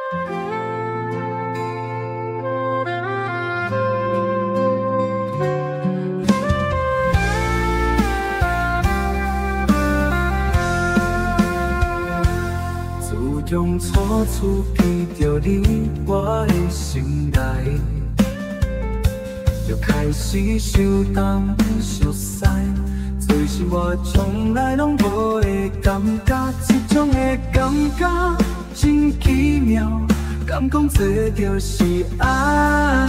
自从初次见到你，我的心内就开始想东想西，做是我从来拢无的感觉，这种的感觉真奇妙，敢讲这就是爱。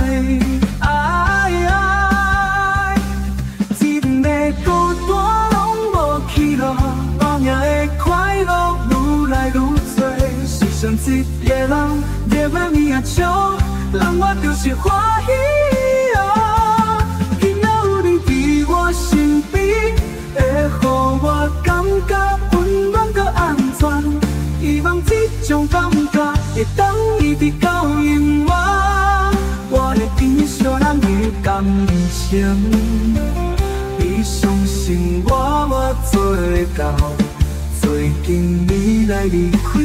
一个孤单拢无起落，路命的快乐愈来愈多，世上一个人热爱你也笑，让我就是欢喜。今仔有你伫我身边，会予我感觉温暖搁安全。希望这种感觉会当一直到永远。我会珍惜咱的感情，你相信我，我做得到。最近你来离开，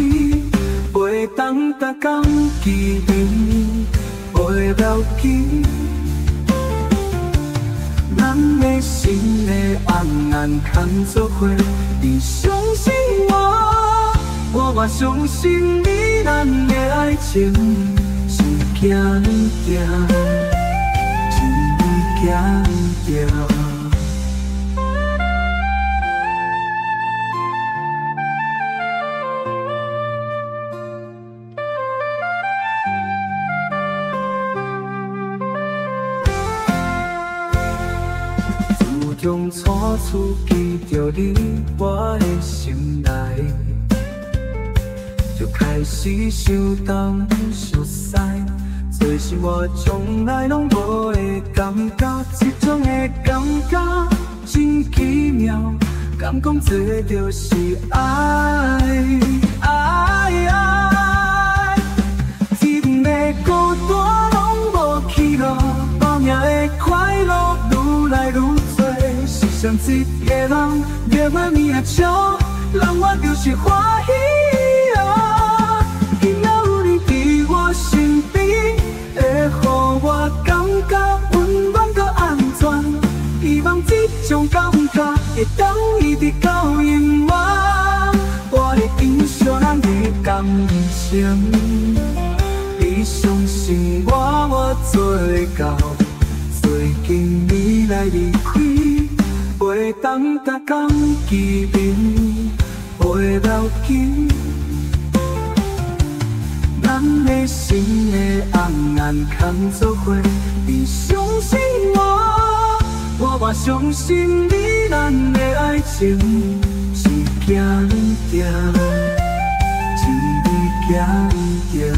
袂当逐天记念，袂了紧。咱的心的红颜牵做伙，你相信我，我相信你，咱的爱情是行定，是行定。从初次见到你，我的心内就开始想东想西，做是我从来拢无的感觉，这种的感觉真奇妙，敢讲这就是爱。一个孤单拢无起落，路命的快乐愈来愈多。世上一个人热爱你也笑，让我就是欢喜。今仔有你伫我身边，会予我感觉温暖搁安全。希望这种感觉会当一直到永远。我会珍惜咱的感情，你相信我，我做得到。最近你来离开，袂当逐天记念，袂了紧。咱的心的红颜牵做伙，你相信我，我相信你，咱的爱情是行定，是行定。